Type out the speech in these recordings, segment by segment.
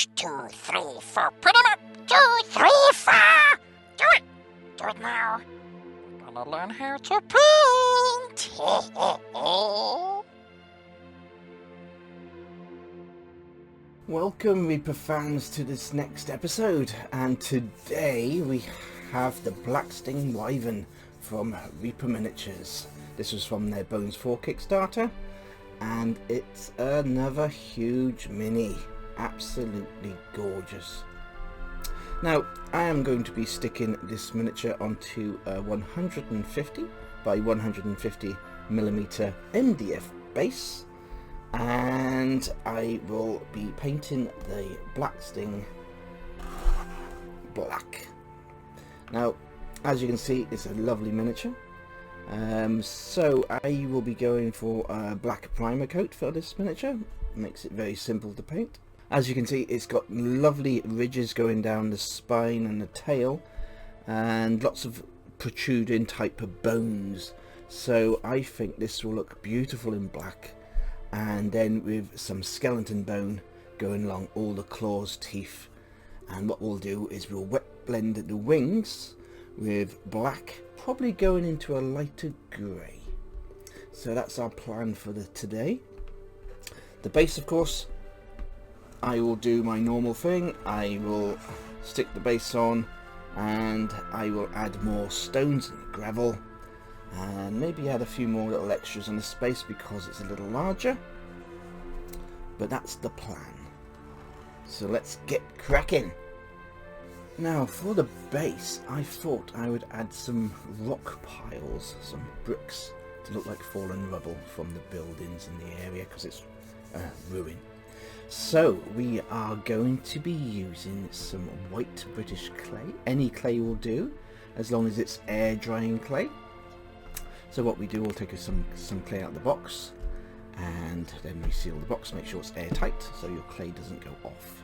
2, 3, 4. Put him up. 2, 3, 4. Do it. Do it now. We're gonna learn how to paint. Welcome, Reaper fans, to this next episode, and today we have the Blacksting Wyvern from Reaper Miniatures. This was from their Bones 4 Kickstarter, and it's another huge mini. Absolutely gorgeous. Now, I am going to be sticking this miniature onto a 150 by 150 millimeter MDF base, and I will be painting the Blacksting black. Now, as you can see, it's a lovely miniature. So I will be going for a black primer coat for this miniature. Makes it very simple to paint. As you can see, it's got lovely ridges going down the spine and the tail, and lots of protruding type of bones. So I think this will look beautiful in black, and then with some skeleton bone going along all the claws, teeth. And what we'll do is we'll wet blend the wings with black, probably going into a lighter grey. So that's our plan for today. The base, of course, I will do my normal thing. I will stick the base on, and I will add more stones and gravel, and maybe add a few more little extras on the space because it's a little larger. But that's the plan. So let's get cracking. Now, for the base, I thought I would add some rock piles, some bricks, to look like fallen rubble from the buildings in the area, because it's ruin. So we are going to be using some white British clay. Any clay will do, as long as it's air drying clay. So what we do, we'll take some clay out of the box, and then we seal the box, make sure it's airtight so your clay doesn't go off.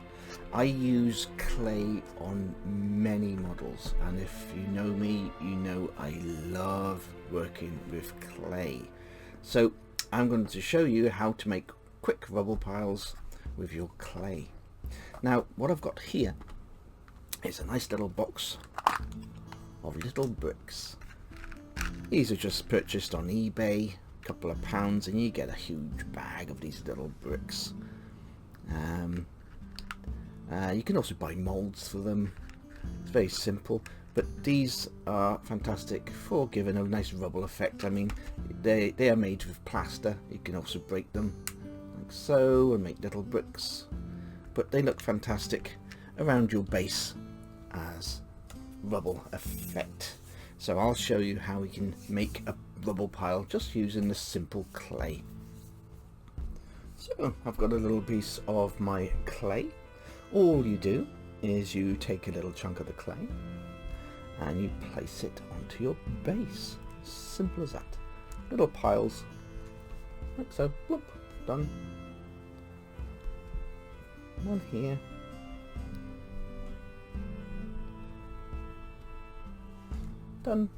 I use clay on many models, and if you know me, you know I love working with clay. So I'm going to show you how to make quick rubble piles with your clay. Now, what I've got here is a nice little box of little bricks. These are just purchased on eBay, a couple of pounds, and you get a huge bag of these little bricks. You can also buy molds for them. It's very simple, but these are fantastic for giving a nice rubble effect. I mean, they are made with plaster. You can also break them like so and make little bricks, but they look fantastic around your base as rubble effect. So I'll show you how we can make a rubble pile just using the simple clay. So I've got a little piece of my clay. All you do is you take a little chunk of the clay and you place it onto your base. Simple as that. Little piles like so. Whoop, done. One here. Done.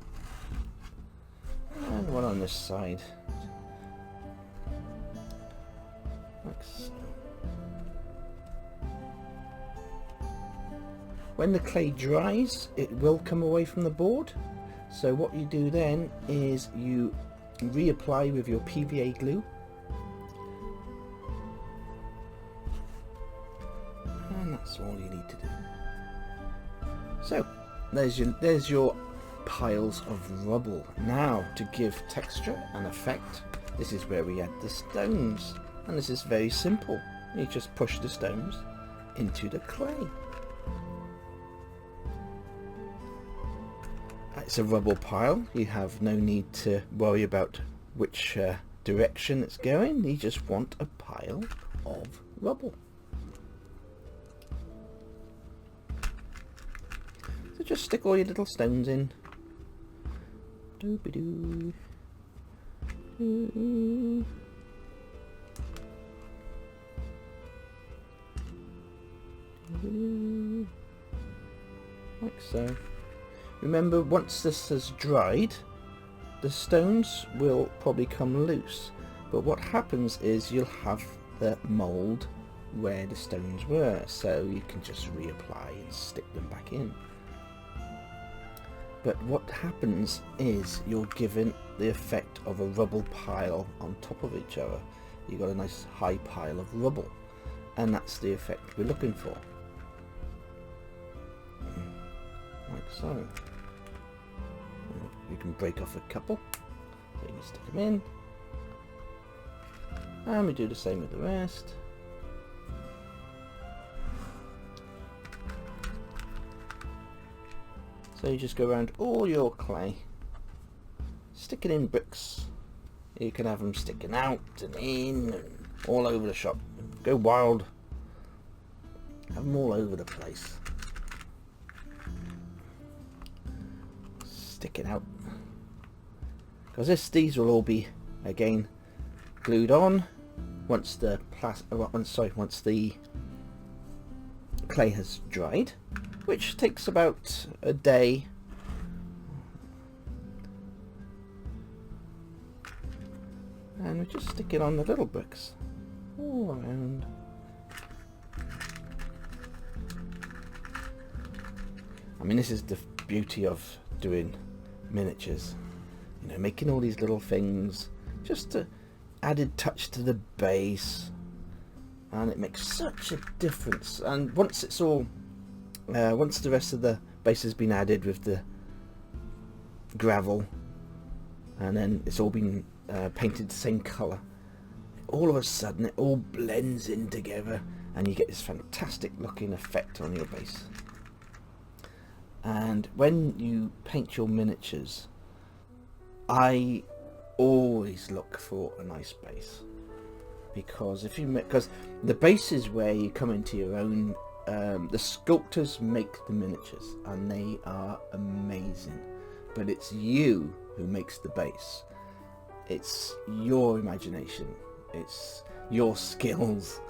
And one on this side. Like so. When the clay dries, it will come away from the board. So what you do then is you reapply with your PVA glue. And that's all you need to do. So there's your piles of rubble. Now, to give texture and effect, this is where we add the stones, and this is very simple. You just push the stones into the clay. It's a rubble pile. You have no need to worry about which direction it's going. You just want a pile of rubble. So just stick all your little stones in. Doobie-doo. Doo. Doo. Like so. Remember, once this has dried, the stones will probably come loose, but what happens is you'll have the mould where the stones were, so you can just reapply and stick them back in. But what happens is you're given the effect of a rubble pile on top of each other. You've got a nice high pile of rubble, and that's the effect we're looking for. Like so. You can break off a couple, so you can stick them in. And we do the same with the rest. So you just go around all your clay, stick it in bricks. You can have them sticking out and in and all over the shop. Go wild. Have them all over the place. Sticking out. Because these will all be again glued on once the once the clay has dried, which takes about a day. And we just stick it on the little bricks all around. I mean, this is the beauty of doing miniatures, you know, making all these little things, just a added touch to the base, and it makes such a difference. And once it's all once the rest of the base has been added with the gravel, and then it's all been painted the same colour, all of a sudden it all blends in together and you get this fantastic looking effect on your base. And when you paint your miniatures, I always look for a nice base, because the base is where you come into your own. The sculptors make the miniatures and they are amazing, but it's you who makes the base. It's your imagination, it's your skills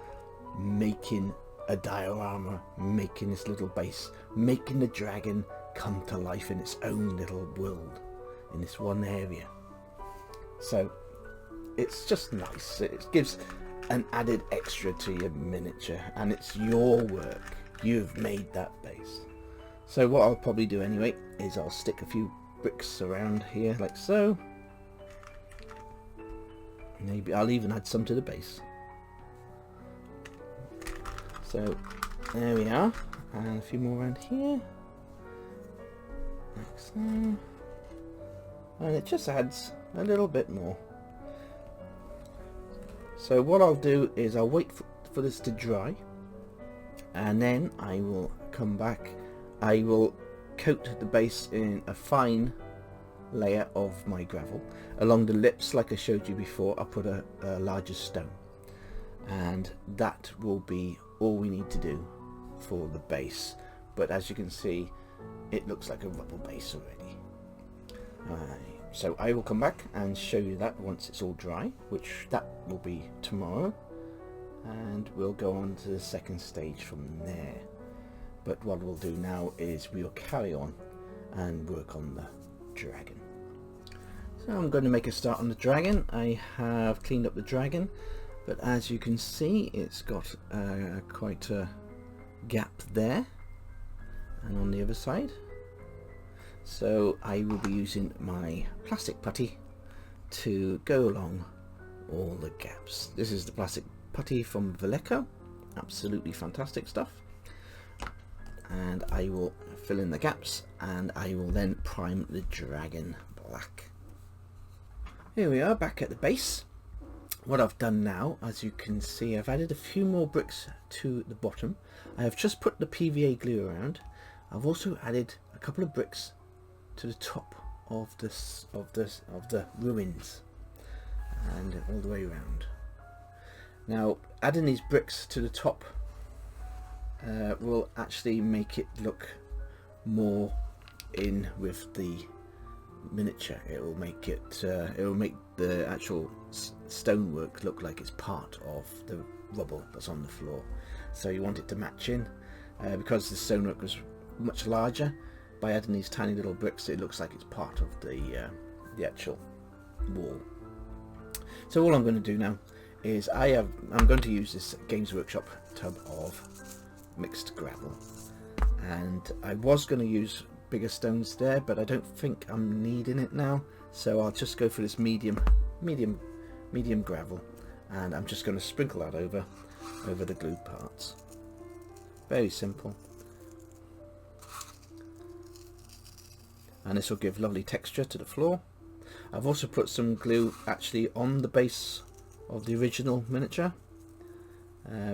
making a diorama, making this little base, making the dragon come to life in its own little world in this one area. So it's just nice. It gives an added extra to your miniature, and it's your work. You've made that base. So what I'll probably do anyway is I'll stick a few bricks around here like so. Maybe I'll even add some to the base. So there we are, and a few more around here like so, and it just adds a little bit more. So what I'll do is I'll wait for this to dry, and then I will come back. I will coat the base in a fine layer of my gravel. Along the lips, like I showed you before, I'll put a larger stone, and that will be all we need to do for the base. But as you can see, it looks like a rubble base already. So I will come back and show you that once it's all dry, which that will be tomorrow, and we'll go on to the second stage from there. But what we'll do now is we'll carry on and work on the dragon. So I'm going to make a start on the dragon. I have cleaned up the dragon, but as you can see, it's got quite a gap there and on the other side. So I will be using my plastic putty to go along all the gaps. This is the plastic putty from Vallejo, absolutely fantastic stuff. And I will fill in the gaps, and I will then prime the dragon black. Here we are back at the base. What I've done now, as you can see, I've added a few more bricks to the bottom. I have just put the PVA glue around. I've also added a couple of bricks to the top of the ruins and all the way around. Now adding these bricks to the top will actually make it look more in with the miniature. It will make the actual stonework look like it's part of the rubble that's on the floor. So you want it to match in, because the stonework was much larger. By adding these tiny little bricks, it looks like it's part of the actual wall. So all I'm going to do now is I'm going to use this Games Workshop tub of mixed gravel, and I was going to use bigger stones there, but I don't think I'm needing it now, so I'll just go for this medium gravel, and I'm just going to sprinkle that over the glued parts. Very simple, and this will give lovely texture to the floor. I've also put some glue actually on the base of the original miniature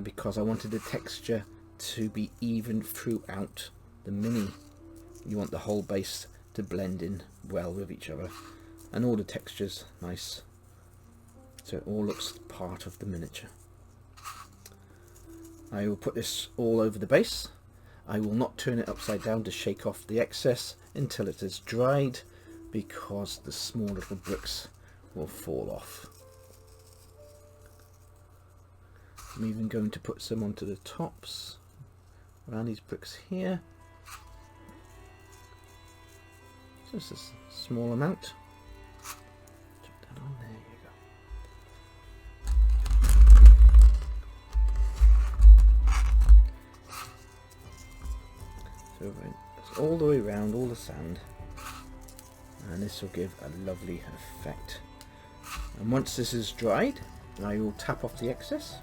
because I wanted the texture to be even throughout the mini. You want the whole base to blend in well with each other, and all the textures nice, so it all looks part of the miniature. I will put this all over the base. I will not turn it upside down to shake off the excess until it is dried, because the small little bricks will fall off. I'm even going to put some onto the tops around these bricks here, just a small amount. Drop that on, there you go. So it's all the way around, all the sand, and this will give a lovely effect. And once this is dried, I will tap off the excess,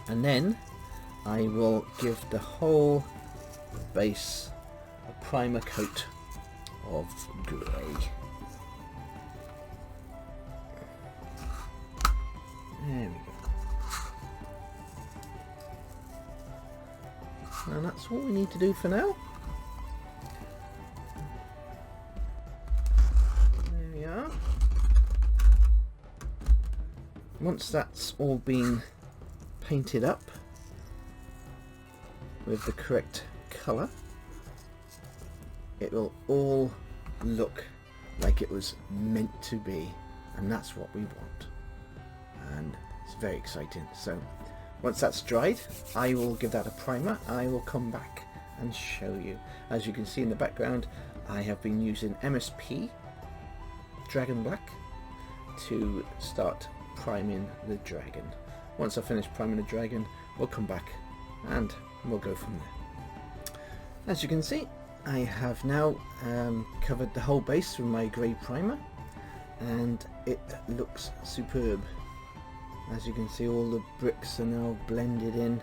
and then I will give the whole base a primer coat of grey. There we go. And that's all we need to do for now. There we are. Once that's all been painted up with the correct colour, it will all look like it was meant to be, and that's what we want, and it's very exciting. So once that's dried, I will give that a primer, and I will come back and show you. As you can see in the background, I have been using MSP Dragon Black to start priming the dragon. Once I finish priming the dragon, we'll come back and we'll go from there. As you can see, I have now covered the whole base with my grey primer, and it looks superb. As you can see, all the bricks are now blended in,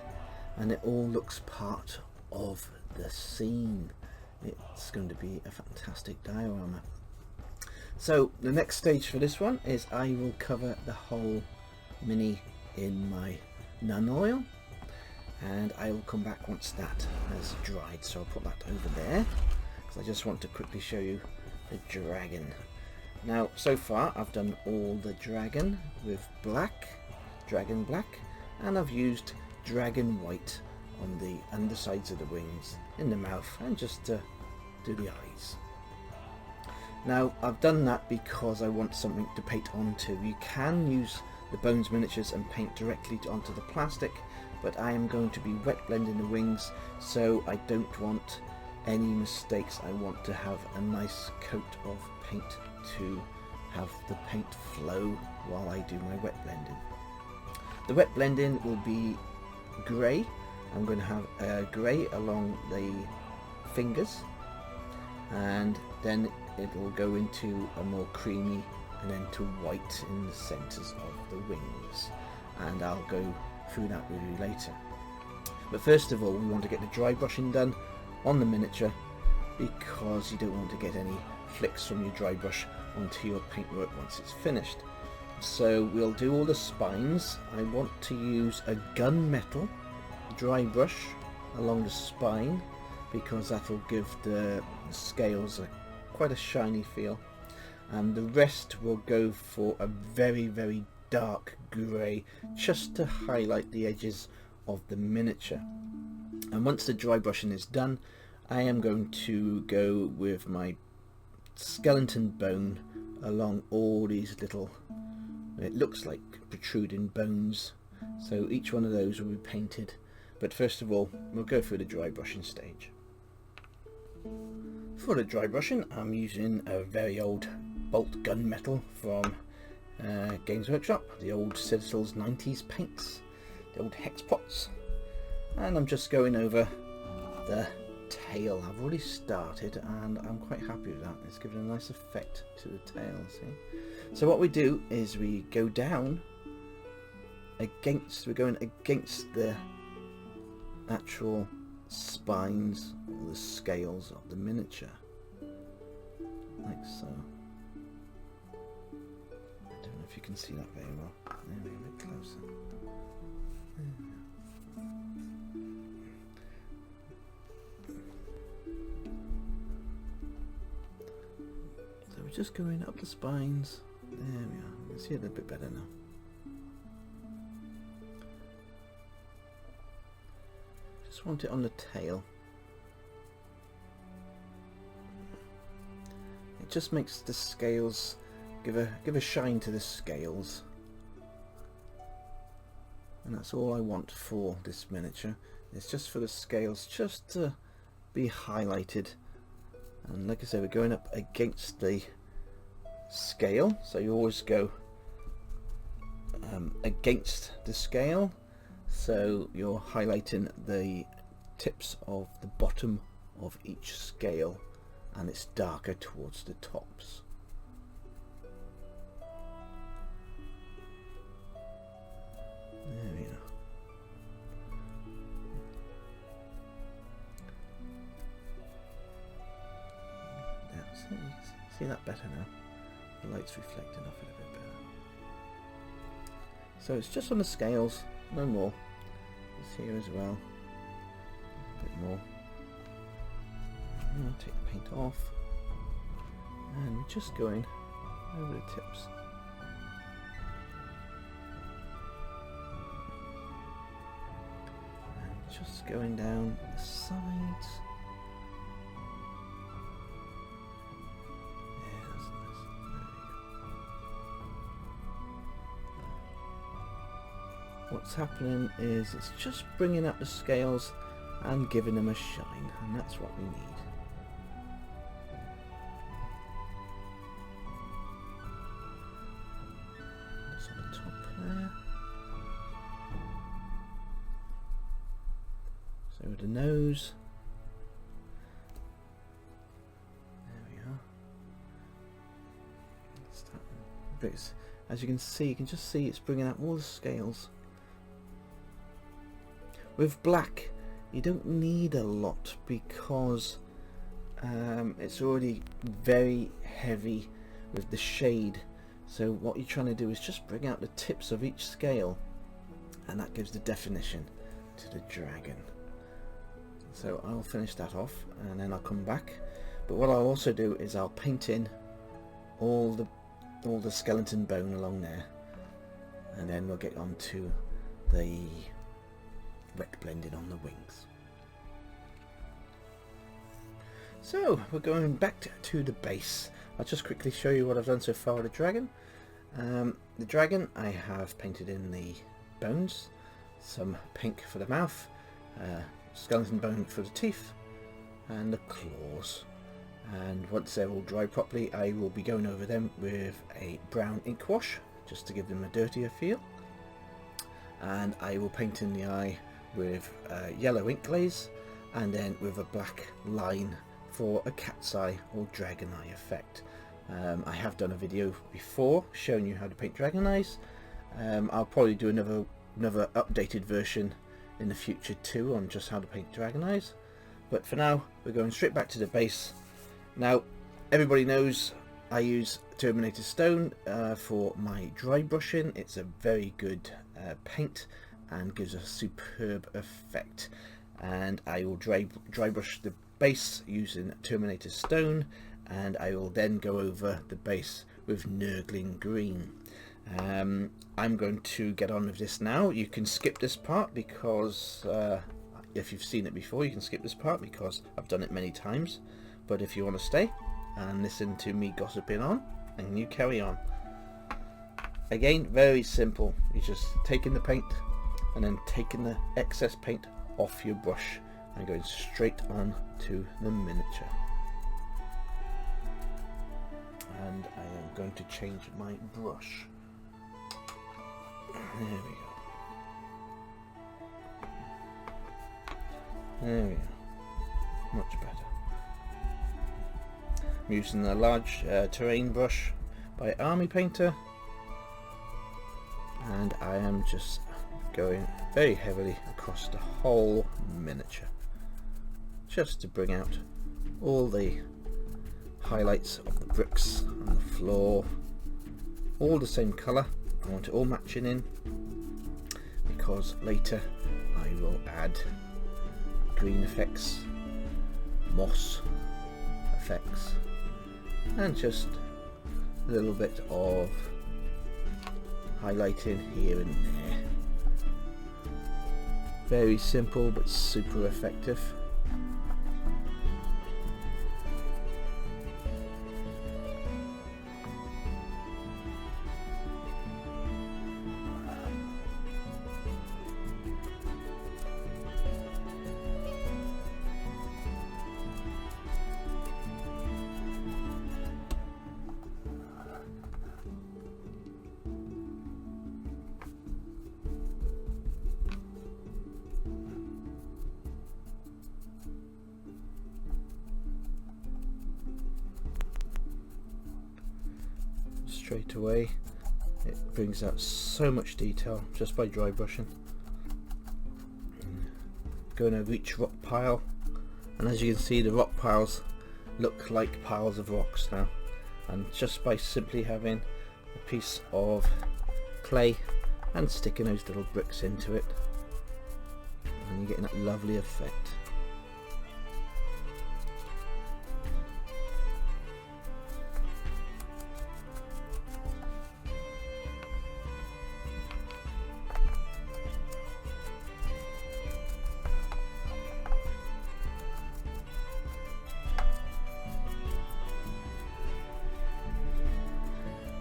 and it all looks part of the scene. It's going to be a fantastic diorama. So the next stage for this one is I will cover the whole mini in my nun oil, and I will come back once that has dried. So I'll put that over there because I just want to quickly show you the dragon. Now so far I've done all the dragon with dragon black, and I've used dragon white on the undersides of the wings, in the mouth, and just to do the eyes. Now I've done that because I want something to paint onto. You can use the Bones miniatures and paint directly onto the plastic, but I am going to be wet blending the wings, so I don't want any mistakes. I want to have a nice coat of paint to have the paint flow while I do my wet blending. The wet blending will be grey. I'm going to have grey along the fingers, and then it will go into a more creamy, and then to white in the centres of the wings, and I'll go through that with you later. But first of all, we want to get the dry brushing done on the miniature, because you don't want to get any flicks from your dry brush onto your paintwork once it's finished. So we'll do all the spines. I want to use a gunmetal dry brush along the spine, because that will give the scales quite a shiny feel, and the rest will go for a very, very dark grey, just to highlight the edges of the miniature. And once the dry brushing is done, I am going to go with my skeleton bone along all these little, it looks like protruding bones, so each one of those will be painted. But first of all, we'll go through the dry brushing stage. For the dry brushing, I'm using a very old bolt gunmetal from Games Workshop, the old Citadels 90s paints, the old hex pots, and I'm just going over the tail. I've already started and I'm quite happy with that. It's given a nice effect to the tail, see? So what we do is we go down against, we're going against the actual spines or the scales of the miniature, like so. I don't know if you can see that very well. Maybe a bit closer. So we're just going up the spines. There we are. You can see it a bit better now. Just want it on the tail. It just makes the scales give a shine to the scales, and that's all I want for this miniature. It's just for the scales just to be highlighted. And like I said, we're going up against the scale, so you always go against the scale, so you're highlighting the tips of the bottom of each scale, and it's darker towards the tops. There we are. Yeah, see that better now? The light's reflecting off it a bit better. So it's just on the scales, no more. It's here as well. A bit more. I'll take the paint off. And we're just going over the tips. And just going down the sides. What's happening is it's just bringing up the scales and giving them a shine, and that's what we need. That's on the top there. So with the nose. There we are. Bits. As you can see, you can just see it's bringing out all the scales. With black, you don't need a lot because it's already very heavy with the shade. So what you're trying to do is just bring out the tips of each scale, and that gives the definition to the dragon. So I'll finish that off and then I'll come back. But what I'll also do is I'll paint in all the skeleton bone along there, and then we'll get on to the wet blending on the wings. So we're going back to the base. I'll just quickly show you what I've done so far with the dragon. The dragon, I have painted in the bones, some pink for the mouth, skeleton bone for the teeth, and the claws. And once they're all dry properly, I will be going over them with a brown ink wash just to give them a dirtier feel, and I will paint in the eye with yellow ink glaze, and then with a black line for a cat's eye or dragon eye effect. I have done a video before showing you how to paint dragon eyes. I'll probably do another updated version in the future too on just how to paint dragon eyes, but for now we're going straight back to the base. Now everybody knows I use Terminator Stone for my dry brushing. It's a very good paint and gives a superb effect, and I will dry brush the base using Terminator Stone, and I will then go over the base with Nurgling Green. I'm going to get on with this now. You can skip this part because if you've seen it before, you can skip this part because I've done it many times, but if you want to stay and listen to me gossiping on, then you carry on. Again, very simple. You're just taking the paint and then taking the excess paint off your brush and going straight on to the miniature. And I am going to change my brush There we go. There we go. Much better. I'm using a large terrain brush by Army Painter, and I am just going very heavily across the whole miniature, just to bring out all the highlights of the bricks and the floor, all the same colour. I want it all matching in, because later I will add green effects, moss effects, and just a little bit of highlighting here and there. Very simple but super effective. Straight away it brings out so much detail just by dry brushing. Going over each rock pile, and as you can see, the rock piles look like piles of rocks now, and just by simply having a piece of clay and sticking those little bricks into it, and you're getting that lovely effect.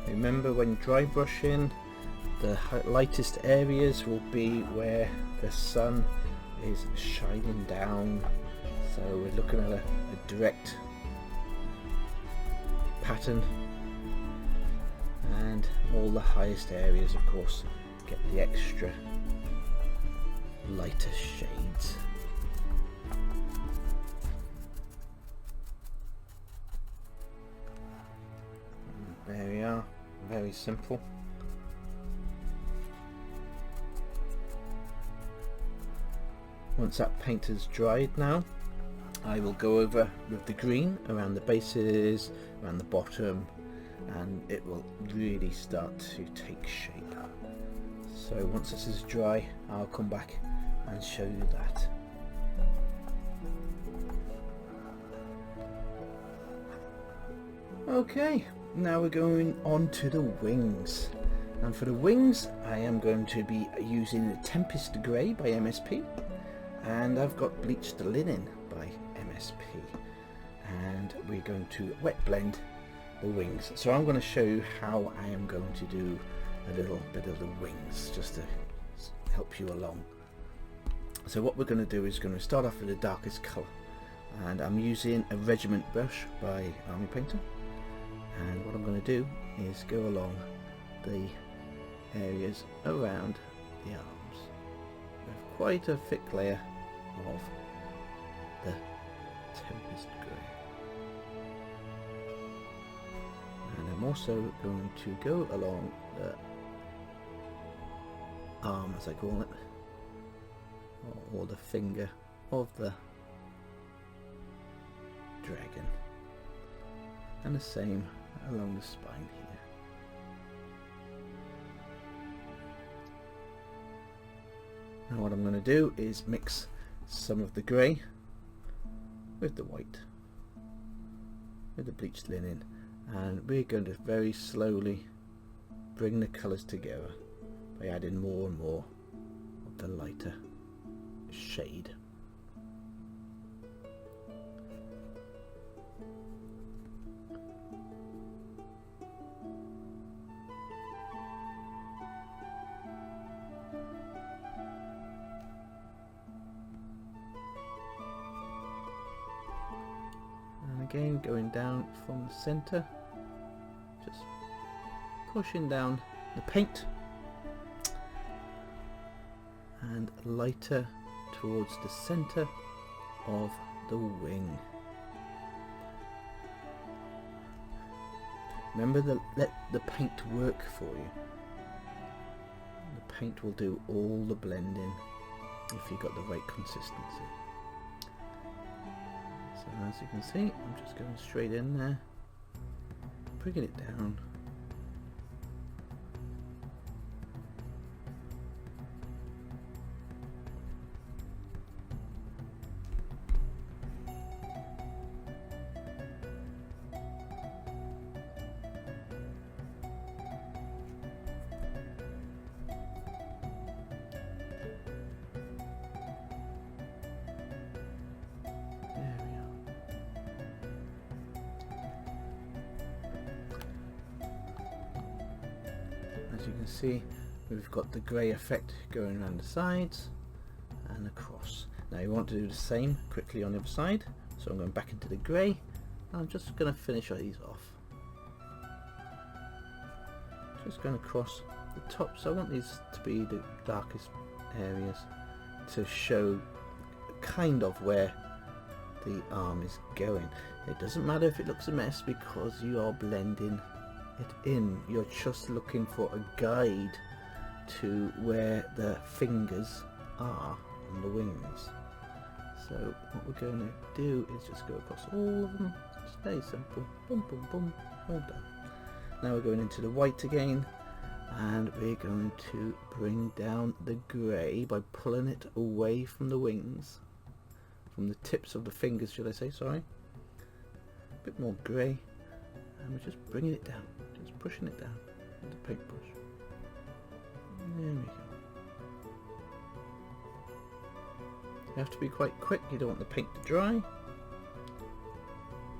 Remember, when dry brushing, the lightest areas will be where the sun is shining down, so we're looking at a direct pattern, and all the highest areas of course get the extra lighter shades. And there we are. Very simple. Once that paint has dried now, I will go over with the green around the bases, around the bottom, and it will really start to take shape. So once this is dry, I'll come back and show you that. Okay. Now we're going on to the wings, and for the wings I am going to be using the Tempest Grey by MSP, and I've got Bleached Linen by MSP, and we're going to wet blend the wings. So I'm going to show you how I am going to do a little bit of the wings, just to help you along. So what we're going to do is going to start off with the darkest colour, and I'm using a Regiment brush by Army Painter. And what I'm going to do is go along the areas around the arms with quite a thick layer of the Tempest Grey. And I'm also going to go along the arm, as I call it, or the finger of the dragon, and the same along the spine here. Now what I'm going to do is mix some of the grey with the white, with the bleached linen, and we're going to very slowly bring the colours together by adding more and more of the lighter shade. Again, going down from the centre, just pushing down the paint and lighter towards the center of the wing. Remember to let the paint work for you. The paint will do all the blending if you've got the right consistency. So as you can see, I'm just going straight in there, bringing it down. As you can see, we've got the grey effect going around the sides and across. Now you want to do the same quickly on the other side, so I'm going back into the grey. I'm just going to finish these off. Just going across the top, so I want these to be the darkest areas to show kind of where the arm is going. It doesn't matter if it looks a mess because you are blending it in. You're just looking for a guide to where the fingers are on the wings. So what we're going to do is just go across all of them. It's very simple. Boom, boom, boom. Well done. Now we're going into the white again, and we're going to bring down the grey by pulling it away from the wings, from the tips of the fingers, should I say, sorry. A bit more grey, and we're just bringing it down, just pushing it down with the paintbrush. There we go. You have to be quite quick, you don't want the paint to dry.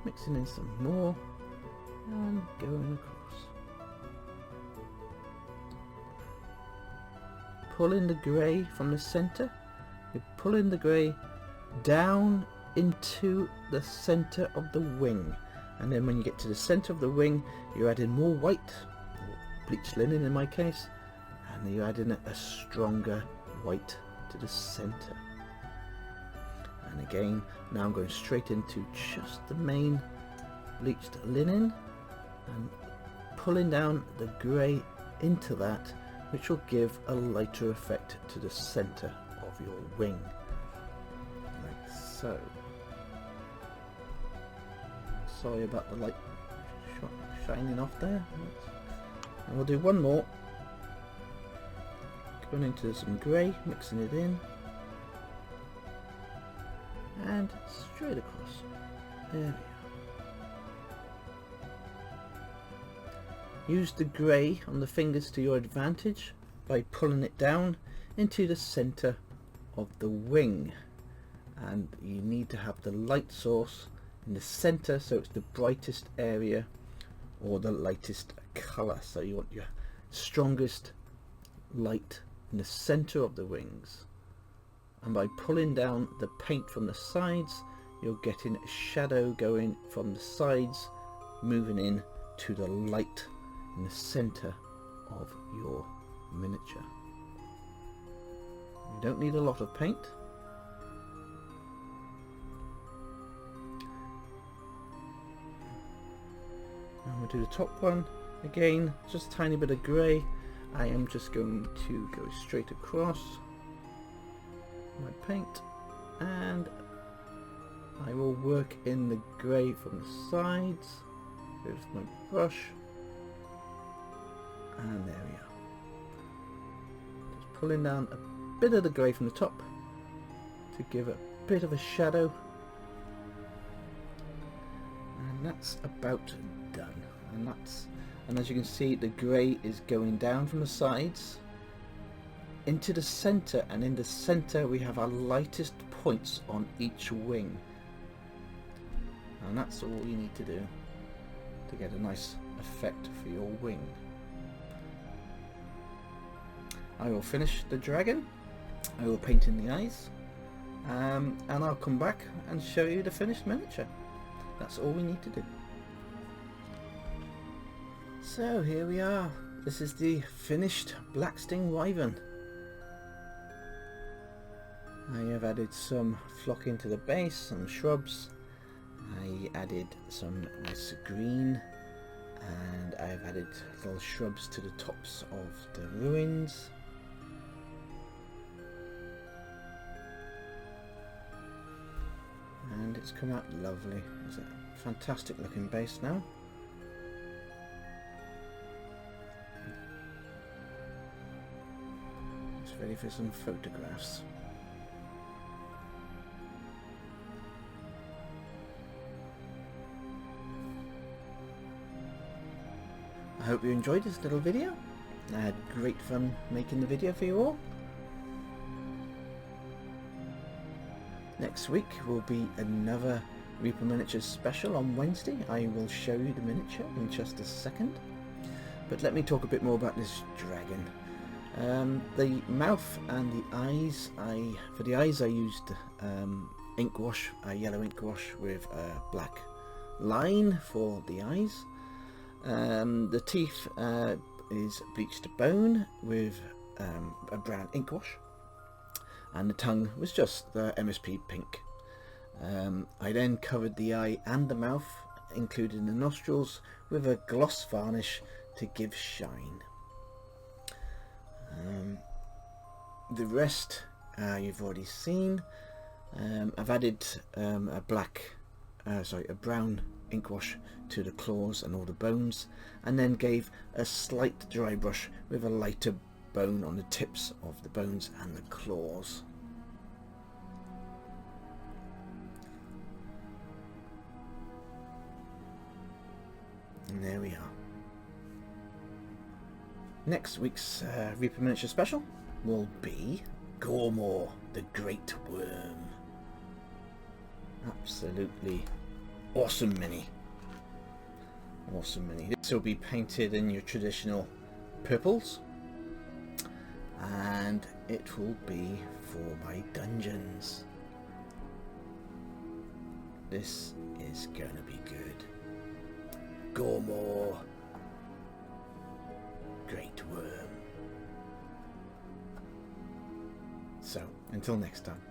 Mixing in some more and going across. Pulling the grey from the centre, you're pulling the grey down into the centre of the wing, and then when you get to the centre of the wing you're adding more white, or bleached linen in my case, and you're adding a stronger white to the centre. And again, now I'm going straight into just the main bleached linen and pulling down the grey into that, which will give a lighter effect to the centre of your wing, like so. Sorry about the light shining off there. And we'll do one more, going into some grey, mixing it in, and straight across. There we are. Use the grey on the fingers to your advantage by pulling it down into the centre of the wing, and you need to have the light source in the centre so it's the brightest area or the lightest colour. So you want your strongest light in the centre of the wings, and by pulling down the paint from the sides you're getting a shadow going from the sides moving in to the light in the centre of your miniature. You don't need a lot of paint. And we'll do the top one again, just a tiny bit of grey. I am just going to go straight across my paint, and I will work in the grey from the sides with my brush, and there we are. Just pulling down a bit of the grey from the top to give a bit of a shadow, and that's about done. And as you can see, the grey is going down from the sides into the centre, and in the centre we have our lightest points on each wing, and that's all you need to do to get a nice effect for your wing. I will finish the dragon, I will paint in the eyes, and I'll come back and show you the finished miniature. That's all we need to do. So here we are. This is the finished Blacksting Wyvern. I have added some flock into the base, some shrubs. I added some nice green, and I have added little shrubs to the tops of the ruins. And it's come out lovely. It's a fantastic looking base now. It's ready for some photographs. I hope you enjoyed this little video. I had great fun making the video for you all. Next week will be another Reaper Miniatures special on Wednesday. I will show you the miniature in just a second. But let me talk a bit more about this dragon. The mouth and the eyes, for the eyes I used ink wash, yellow ink wash with a black line for the eyes. The teeth is bleached bone with a brown ink wash. And the tongue was just the MSP pink. I then covered the eye and the mouth, including the nostrils, with a gloss varnish to give shine. The rest you've already seen. I've added a brown ink wash to the claws and all the bones, and then gave a slight dry brush with a lighter bone on the tips of the bones and the claws. And there we are. Next week's Reaper Miniature Special will be Gormor, the Great Worm. Absolutely awesome mini. Awesome mini. This will be painted in your traditional purples, and it will be for my dungeons. This is going to be good. Gormor, Great Worm. So, until next time.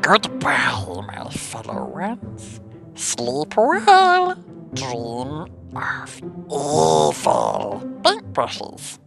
Goodbye, my fellow ones. Sleep well. Dream of evil paintbrushes.